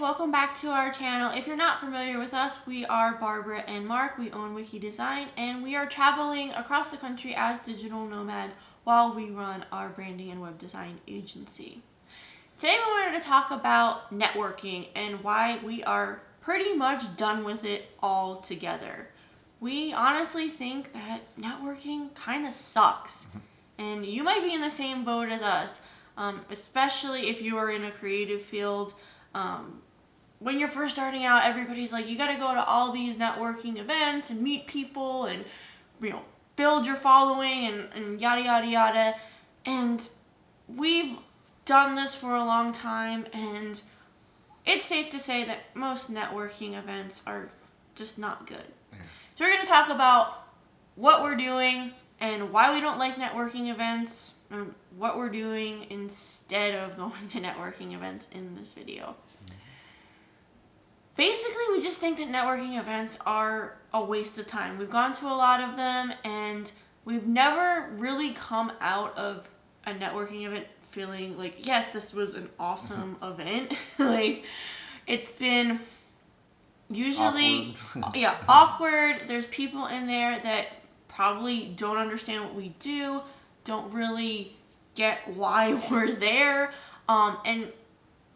welcome back to our channel. If you're not familiar with us, we are Barbara and Mark. We own Wiki Design, and we are traveling across the country as digital nomads while we run our branding and web design agency. Today we wanted to talk about networking and why we are pretty much done with it altogether. We honestly think that networking kind of sucks, and you might be in the same boat as us, especially if you are in a creative field. When you're first starting out, everybody's like, you got to go to all these networking events and meet people and, build your following and yada, yada, yada. And we've done this for a long time, and it's safe to say that most networking events are just not good. Yeah. So we're going to talk about what we're doing and why we don't like networking events and what we're doing instead of going to networking events in this video. Basically, we just think that networking events are a waste of time. We've gone to a lot of them, and we've never really come out of a networking event feeling like, yes, this was an awesome event. Like, it's been usually awkward. There's people in there that probably don't understand what we do, don't really get why we're there, and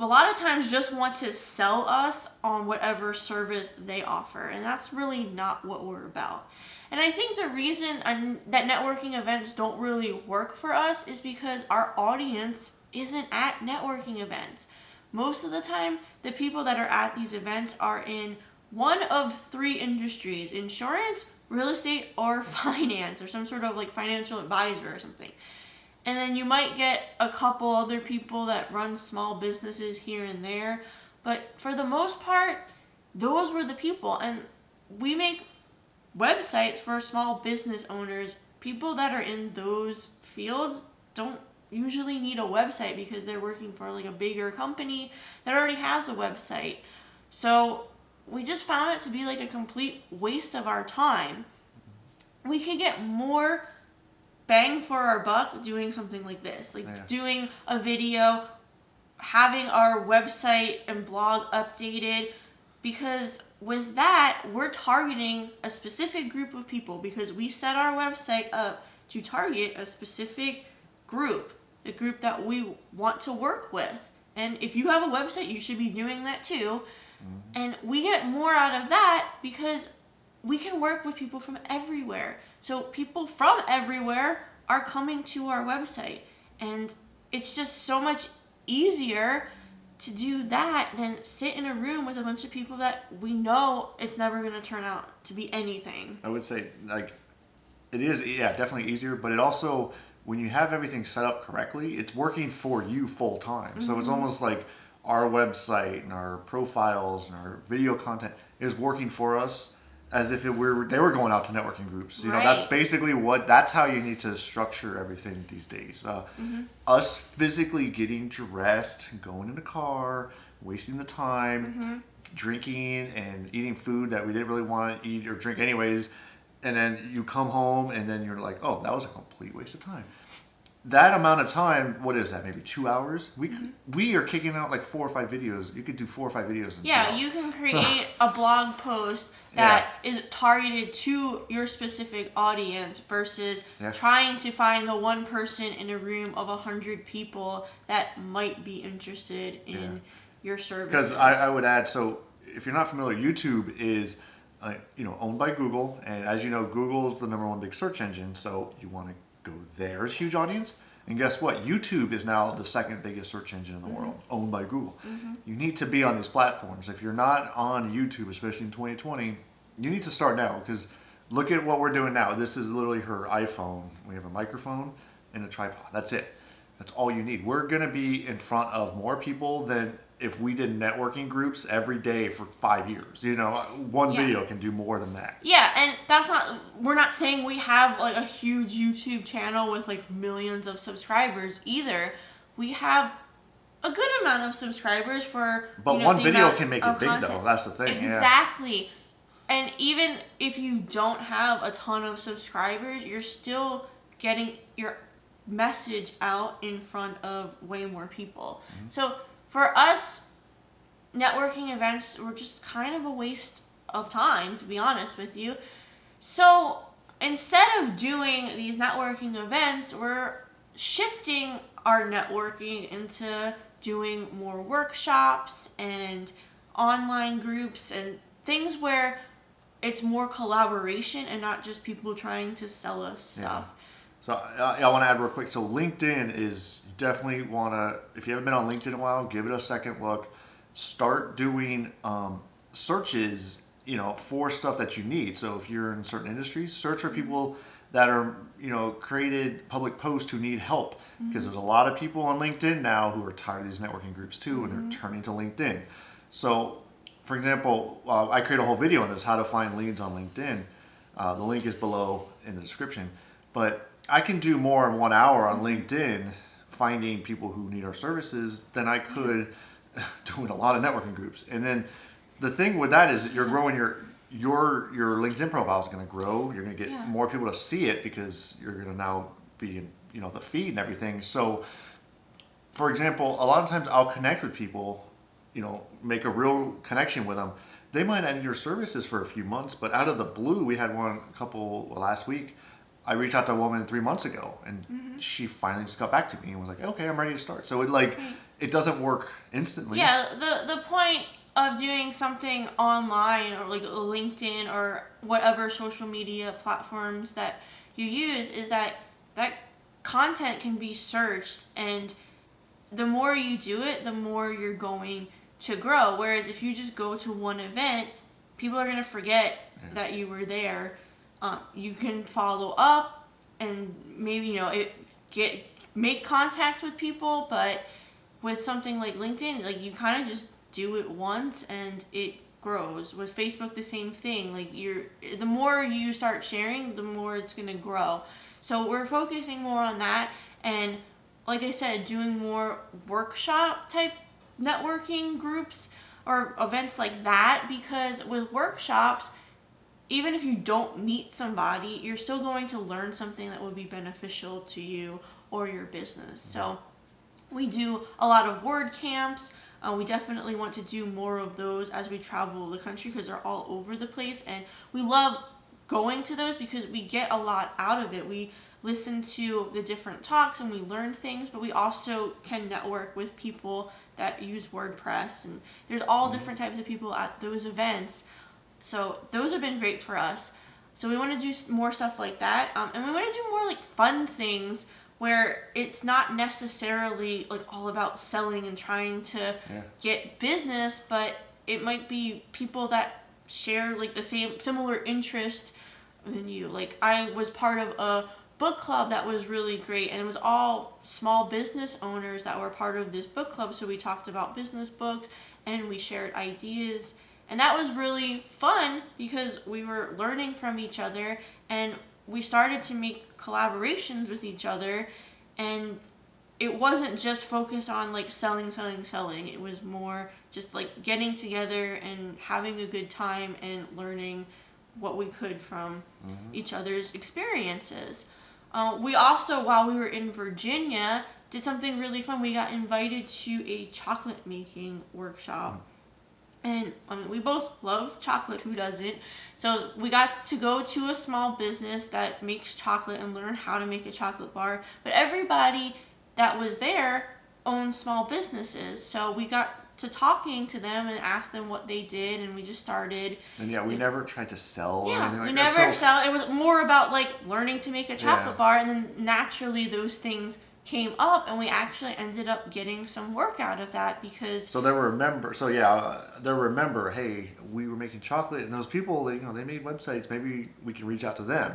a lot of times just want to sell us on whatever service they offer, and that's really not what we're about. And I think the reason that networking events don't really work for us is because our audience isn't at networking events. Most of the time, the people that are at these events are in one of three industries: insurance, real estate, or finance, or some sort of like financial advisor or something. And then you might get a couple other people that run small businesses here and there. But for the most part, those were the people. And we make websites for small business owners. People that are in those fields don't usually need a website because they're working for like a bigger company that already has a website. So we just found it to be like a complete waste of our time. We could get more bang for our buck doing something like this, doing a video, having our website and blog updated, because with that, we're targeting a specific group of people because we set our website up to target a specific group, the group that we want to work with. And if you have a website, you should be doing that too. Mm-hmm. And we get more out of that because we can work with people from everywhere. So people from everywhere are coming to our website. And it's just so much easier to do that than sit in a room with a bunch of people that we know it's never going to turn out to be anything. I would say, it is, definitely easier, but it also, when you have everything set up correctly, it's working for you full time. Mm-hmm. So it's almost like our website and our profiles and our video content is working for us as if they were going out to networking groups. That's basically that's how you need to structure everything these days. Us physically getting dressed, going in the car, wasting the time, drinking and eating food that we didn't really want to eat or drink anyways, and then you come home and then you're like, oh, that was a complete waste of time. That amount of time, what is that, maybe 2 hours? We are kicking out like 4 or 5 videos. You could do 4 or 5 videos in 2 hours. You can create a blog post that is targeted to your specific audience versus trying to find the one person in a room of 100 people that might be interested in your services. Because I would add, so if you're not familiar, YouTube is owned by Google, and as you know, Google is the #1 big search engine, so you want to go there. It's a huge audience. And guess what? YouTube is now the second biggest search engine in the world, owned by Google. You need to be on these platforms. If you're not on YouTube, especially in 2020, you need to start now, because look at what we're doing now. This is literally her iPhone. We have a microphone and a tripod. That's it. That's all you need. We're going to be in front of more people than if we did networking groups every day for 5 years. One video can do more than that. Yeah, and we're not saying we have like a huge YouTube channel with like millions of subscribers either. We have a good amount of subscribers for, but one video can make it big though. That's the thing. Exactly. Yeah. And even if you don't have a ton of subscribers, you're still getting your message out in front of way more people. So for us, networking events were just kind of a waste of time, to be honest with you. So instead of doing these networking events, we're shifting our networking into doing more workshops and online groups and things where it's more collaboration and not just people trying to sell us stuff. So I want to add real quick. So LinkedIn is definitely if you haven't been on LinkedIn in a while, give it a second look. Start doing searches, for stuff that you need. So if you're in certain industries, search for people that are, created public posts who need help. Because there's a lot of people on LinkedIn now who are tired of these networking groups too, and they're turning to LinkedIn. So, for example, I create a whole video on this, how to find leads on LinkedIn. The link is below in the description. But I can do more in 1 hour on LinkedIn finding people who need our services than I could doing a lot of networking groups. And then the thing with that is that you're growing your LinkedIn profile is going to grow. You're going to get more people to see it because you're going to now be in the feed and everything. So, for example, a lot of times I'll connect with people, make a real connection with them. They might not need your services for a few months, but out of the blue, we had last week. I reached out to a woman 3 months ago, and she finally just got back to me and was like, "Okay, I'm ready to start." So it doesn't work instantly. Yeah, the point of doing something online or like LinkedIn or whatever social media platforms that you use is that content can be searched, and the more you do it, the more you're going to grow. Whereas if you just go to one event, people are going to forget that you were there. You can follow up and maybe make contacts with people, but with something like LinkedIn, like you kind of just do it once and it grows. With Facebook, the same thing. Like the more you start sharing, the more it's going to grow. So we're focusing more on that, and like I said, doing more workshop type networking groups or events like that, because with workshops, even if you don't meet somebody, you're still going to learn something that will be beneficial to you or your business. So we do a lot of word camps. We definitely want to do more of those as we travel the country because they're all over the place, and we love going to those because we get a lot out of it. We listen to the different talks and we learn things, but we also can network with people that use WordPress, and there's all different types of people at those events. So those have been great for us. So we want to do more stuff like that, and we want to do more like fun things where it's not necessarily like all about selling and trying to get business, but it might be people that share like the similar interest than you. Like I was part of a book club that was really great, and it was all small business owners that were part of this book club. So we talked about business books and we shared ideas, and that was really fun because we were learning from each other, and we started to make collaborations with each other, and it wasn't just focused on like selling. It was more just like getting together and having a good time and learning what we could from each other's experiences. We also, while we were in Virginia, did something really fun. We got invited to a chocolate making workshop. And I mean, we both love chocolate. Who doesn't? So we got to go to a small business that makes chocolate and learn how to make a chocolate bar. But everybody that was there owned small businesses. So we got to talking to them and asked them what they did, and we just started. And we never tried to sell or anything like that. We never sell. It was more about like learning to make a chocolate bar, and then naturally those things came up, and we actually ended up getting some work out of that because. So they remember. So they remember. Hey, we were making chocolate, and those people, they made websites. Maybe we can reach out to them.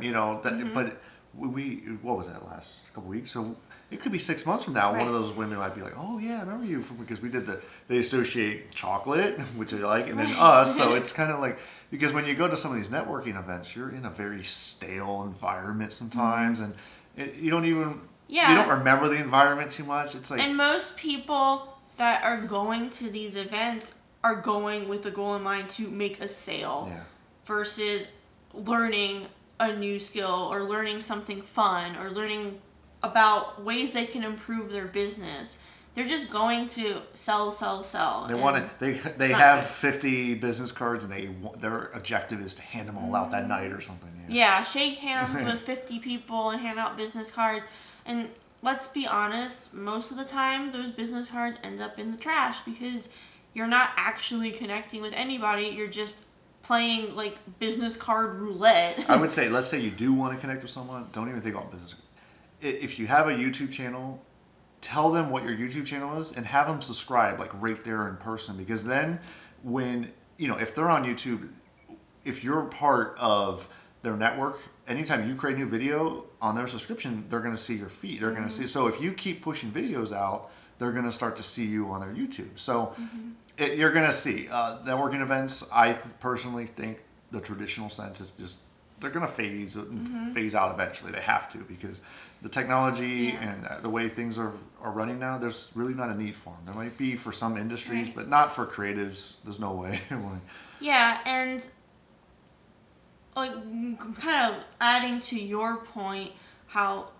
But we what was that last couple weeks? So it could be 6 months from now. Right. One of those women might be like, "Oh yeah, I remember you," because we did they associate chocolate, which they like, and then us. So it's kind of like, because when you go to some of these networking events, you're in a very stale environment sometimes, and you don't even. Yeah. You don't remember the environment too much. It's like, and most people that are going to these events are going with the goal in mind to make a sale versus learning a new skill or learning something fun or learning about ways they can improve their business. They're just going to sell. They want it. They have 50 business cards, and their objective is to hand them all out that night or something. Yeah, shake hands with 50 people and hand out business cards. And let's be honest, most of the time those business cards end up in the trash because you're not actually connecting with anybody. You're just playing like business card roulette. I would say, let's say you do want to connect with someone, don't even think about business. If you have a YouTube channel, tell them what your YouTube channel is and have them subscribe like right there in person, because then when, if they're on YouTube, if you're part of their network, anytime you create a new video on their subscription, they're going to see your feed. They're going to see. So if you keep pushing videos out, they're going to start to see you on their YouTube. So you're going to see networking events. I personally think the traditional sense is just they're going to phase out eventually. They have to, because the technology and the way things are running now, there's really not a need for them. There might be for some industries, but not for creatives. There's no way. Yeah, and like kind of adding to your point, how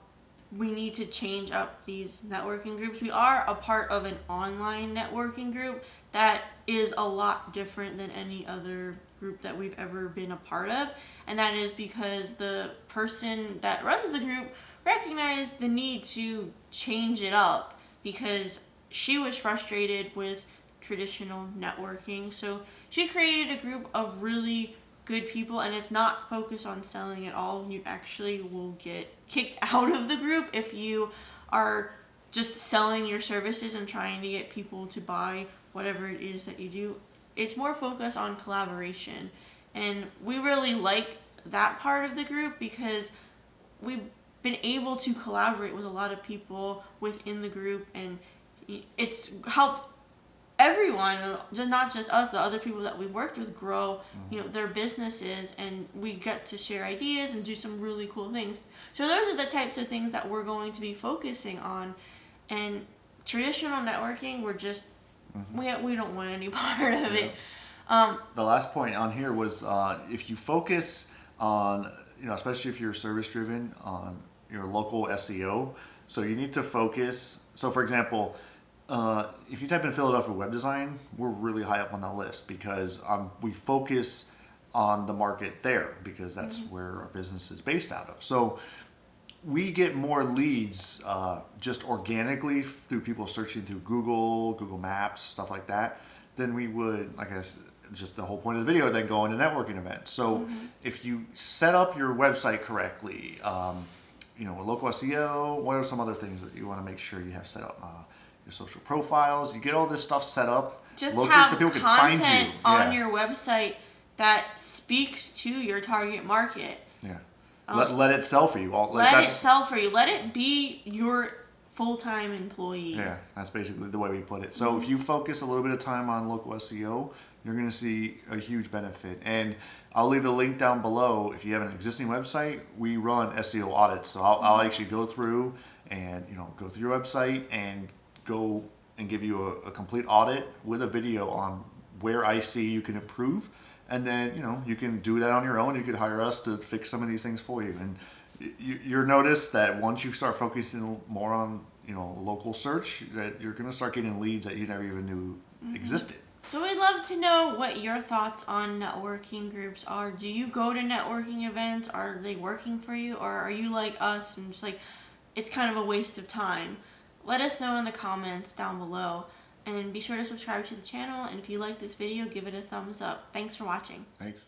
we need to change up these networking groups. We are a part of an online networking group that is a lot different than any other group that we've ever been a part of. And that is because the person that runs the group recognized the need to change it up because she was frustrated with traditional networking. So she created a group of really good people, and it's not focused on selling at all. You actually will get kicked out of the group if you are just selling your services and trying to get people to buy whatever it is that you do. It's more focused on collaboration, and we really like that part of the group because we've been able to collaborate with a lot of people within the group, and it's helped everyone, not just us, the other people that we've worked with grow, their businesses, and we get to share ideas and do some really cool things. So those are the types of things that we're going to be focusing on. And traditional networking, we're just we don't want any part of it. The last point on here was if you focus on, especially if you're service driven, on your local SEO. So you need to focus. So for example, if you type in Philadelphia web design, we're really high up on that list because we focus on the market there because that's where our business is based out of. So we get more leads just organically through people searching through Google Maps, stuff like that, than we would, like I said, just the whole point of the video, then go into networking events. So if you set up your website correctly, local SEO, what are some other things that you want to make sure you have set up? Your social profiles, you get all this stuff set up. Just locally have so people can find content you. on your website that speaks to your target market. Yeah. Let it sell for you. Let it sell for you. Let it be your full-time employee. Yeah, that's basically the way we put it. So if you focus a little bit of time on local SEO, you're going to see a huge benefit. And I'll leave the link down below. If you have an existing website, we run SEO audits. So I'll actually go through and go through your website and go and give you a complete audit with a video on where I see you can improve. And then, you can do that on your own. You could hire us to fix some of these things for you. And you'll notice that once you start focusing more on, local search, that you're going to start getting leads that you never even knew existed. So we'd love to know what your thoughts on networking groups are. Do you go to networking events? Are they working for you? Or are you like us and just like, it's kind of a waste of time? Let us know in the comments down below. And be sure to subscribe to the channel. And if you like this video, give it a thumbs up. Thanks for watching. Thanks.